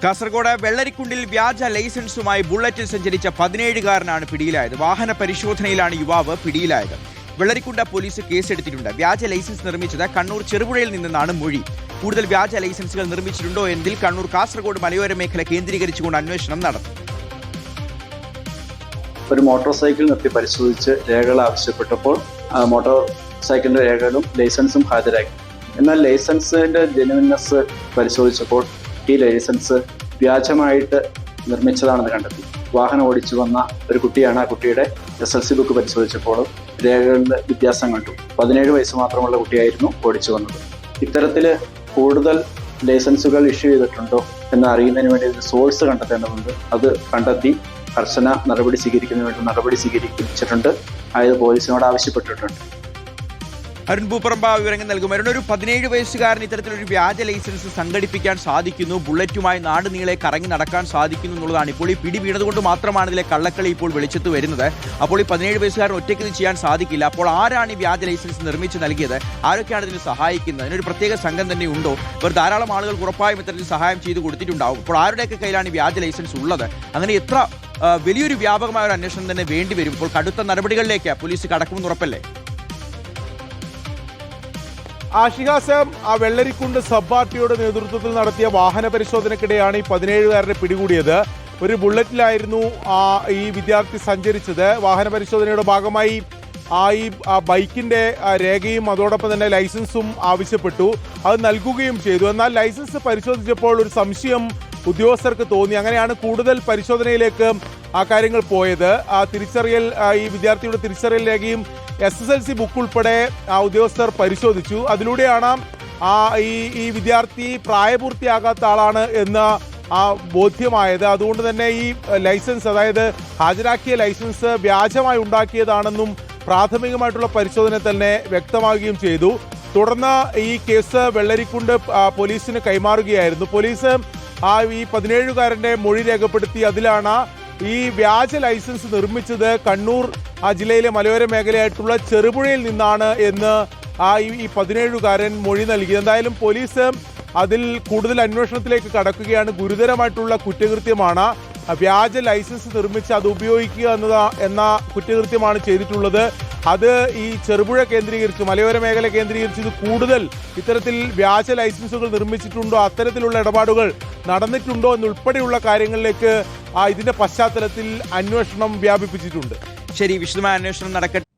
കാസർഗോഡ് വെള്ളരിക്കുണ്ടിൽ വ്യാജ ലൈസൻസുമായി ബുള്ളറ്റിൽ സഞ്ചരിച്ച 17-കാരനാണ് പിടിയിലായത്. വാഹന പരിശോധനയിലാണ് യുവാവ് പിടിയിലായത്. വെള്ളരിക്കുണ്ട പോലീസ് കേസെടുത്തിട്ടുണ്ട്. വ്യാജ ലൈസൻസ് നിർമ്മിച്ചത് കണ്ണൂർ ചെറുപുഴയിൽ നിന്നാണ് മൊഴി. കൂടുതൽ വ്യാജ ലൈസൻസുകൾ നിർമ്മിച്ചിട്ടുണ്ടോ എന്നതിൽ കണ്ണൂർ കാസർഗോഡ് മലയോര മേഖല കേന്ദ്രീകരിച്ചുകൊണ്ട് അന്വേഷണം നടത്തും. ഒരു മോട്ടോർ സൈക്കിൾ നിർത്തി പരിശോധിച്ച് രേഖകൾ ആവശ്യപ്പെട്ടപ്പോൾ മോട്ടോർ സൈക്കിളിന്റെ രേഖകളും ലൈസൻസും ഹാജരാക്കി. എന്നാൽ ലൈസൻസിന്റെ ജെനുവിൻനെസ് പരിശോധിച്ചപ്പോൾ ഈ ലൈസൻസ് വ്യാജമായിട്ട് നിർമ്മിച്ചതാണെന്ന് കണ്ടെത്തി. വാഹനം ഓടിച്ചു വന്ന ഒരു കുട്ടിയാണ്. ആ കുട്ടിയുടെ SLC ബുക്ക് പരിശോധിച്ചപ്പോൾ രേഖകളുടെ വ്യത്യാസം കണ്ടു. 17 വയസ്സ് മാത്രമുള്ള കുട്ടിയായിരുന്നു ഓടിച്ചു വന്നത്. ഇത്തരത്തിൽ കൂടുതൽ ലൈസൻസുകൾ ഇഷ്യൂ ചെയ്തിട്ടുണ്ടോ എന്ന് അറിയുന്നതിന് വേണ്ടി ഒരു സോഴ്സ് കണ്ടെത്തേണ്ടതുണ്ട്. അത് കണ്ടെത്തി കർശന നടപടി സ്വീകരിക്കുന്നതിന് വേണ്ടി നടപടി സ്വീകരിച്ചിട്ടുണ്ട്. അതായത് പോലീസിനോട് ആവശ്യപ്പെട്ടിട്ടുണ്ട്. അരുൺ പൂപ്പറമ്പ വിവരങ്ങൾ നൽകും. അരുൺ, ഒരു 17 വയസ്സുകാരൻ ഇത്തരത്തിലൊരു വ്യാജ ലൈസൻസ് സംഘടിപ്പിക്കാൻ സാധിക്കുന്നു, ബുള്ളറ്റുമായി നാട് നീളെ കറങ്ങി നടക്കാൻ സാധിക്കുന്നു എന്നുള്ളതാണ് ഇപ്പോൾ ഈ പിടി വീണതുകൊണ്ട് മാത്രമാണ് ഇതിലെ കള്ളക്കളി ഇപ്പോൾ വെളിച്ചത്ത് വരുന്നത്. അപ്പോൾ ഈ 17 വയസ്സുകാരൻ ഒറ്റയ്ക്ക് ഇത് ചെയ്യാൻ സാധിക്കില്ല. അപ്പോൾ ആരാണ് ഈ വ്യാജ ലൈസൻസ് നിർമ്മിച്ച് നൽകിയത്? ആരൊക്കെയാണ് ഇതിന് സഹായിക്കുന്നത്? അതിനൊരു പ്രത്യേക സംഘം തന്നെ ഉണ്ടോ? ഇവർ ധാരാളം ആളുകൾ ഉറപ്പായും ഇത്തരത്തിൽ സഹായം ചെയ്ത് കൊടുത്തിട്ടുണ്ടാവും. അപ്പോൾ ആരുടെയൊക്കെ കയ്യിലാണ് ഈ വ്യാജ ലൈസൻസ് ഉള്ളത്? അങ്ങനെ എത്ര വലിയൊരു വ്യാപകമായ ഒരു അന്വേഷണം തന്നെ വേണ്ടിവരും. ഇപ്പോൾ കടുത്ത നടപടികളിലേക്ക് പോലീസ് കടക്കുമെന്ന് ഉറപ്പല്ലേ? ഷിഹാസം, വെള്ളരിക്കുണ്ട് സബ് പാർട്ടിയുടെ നേതൃത്വത്തിൽ നടത്തിയ വാഹന പരിശോധനയ്ക്കിടെയാണ് ഈ 17-കാരനെ പിടികൂടിയത്. ഒരു ബുള്ളറ്റിലായിരുന്നു ഈ വിദ്യാർത്ഥി സഞ്ചരിച്ചത്. വാഹന പരിശോധനയുടെ ഭാഗമായി ഈ ബൈക്കിന്റെ രേഖയും അതോടൊപ്പം തന്നെ ലൈസൻസും ആവശ്യപ്പെട്ടു. അത് നൽകുകയും ചെയ്തു. എന്നാൽ ലൈസൻസ് പരിശോധിച്ചപ്പോൾ ഒരു സംശയം ഉദ്യോഗസ്ഥർക്ക് തോന്നി. അങ്ങനെയാണ് കൂടുതൽ പരിശോധനയിലേക്ക് കാര്യങ്ങൾ പോയത്. തിരിച്ചറിയൽ ഈ വിദ്യാർത്ഥിയുടെ തിരിച്ചറിയൽ രേഖയും SSLC ബുക്ക് ഉൾപ്പെടെ ഉദ്യോഗസ്ഥർ പരിശോധിച്ചു. അതിലൂടെയാണ് ഈ വിദ്യാർത്ഥി പ്രായപൂർത്തിയാകാത്ത ആളാണ് എന്ന് ബോധ്യമായത്. അതുകൊണ്ട് തന്നെ ഈ ലൈസൻസ്, അതായത് ഹാജരാക്കിയ ലൈസൻസ് വ്യാജമായി ഉണ്ടാക്കിയതാണെന്നും പ്രാഥമികമായിട്ടുള്ള പരിശോധന തന്നെ വ്യക്തമാവുകയും ചെയ്തു. തുടർന്ന് ഈ കേസ് വെള്ളരിക്കുണ്ട് പോലീസിന് കൈമാറുകയായിരുന്നു. പോലീസ് ഈ 17-കാരന്റെ മൊഴി രേഖപ്പെടുത്തി. അതിലാണ് ഈ വ്യാജ ലൈസൻസ് നിർമ്മിച്ചത് കണ്ണൂർ ജില്ലയിലെ മലയോര മേഖലയായിട്ടുള്ള ചെറുപുഴയിൽ നിന്നാണ് എന്ന് ഈ 17-കാരൻ മൊഴി നൽകി. എന്തായാലും പോലീസ് അതിൽ കൂടുതൽ അന്വേഷണത്തിലേക്ക് കടക്കുകയാണ്. ഗുരുതരമായിട്ടുള്ള കുറ്റകൃത്യമാണ്. വ്യാജ ലൈസൻസ് നിർമ്മിച്ച് അത് ഉപയോഗിക്കുക എന്ന കുറ്റകൃത്യമാണ് ചെയ്തിട്ടുള്ളത്. അത് ഈ ചെറുപുഴ കേന്ദ്രീകരിച്ച്, മലയോര മേഖല കേന്ദ്രീകരിച്ച് ഇത് കൂടുതൽ ഇത്തരത്തിൽ വ്യാജ ലൈസൻസുകൾ നിർമ്മിച്ചിട്ടുണ്ടോ, അത്തരത്തിലുള്ള ഇടപാടുകൾ നടന്നിട്ടുണ്ടോ എന്നുൾപ്പെടെയുള്ള കാര്യങ്ങളിലേക്ക് ഇതിന്റെ പശ്ചാത്തലത്തിൽ അന്വേഷണം വ്യാപിപ്പിച്ചിട്ടുണ്ട്. ശരി, വിശദമായ അന്വേഷണം നടക്കട്ടെ.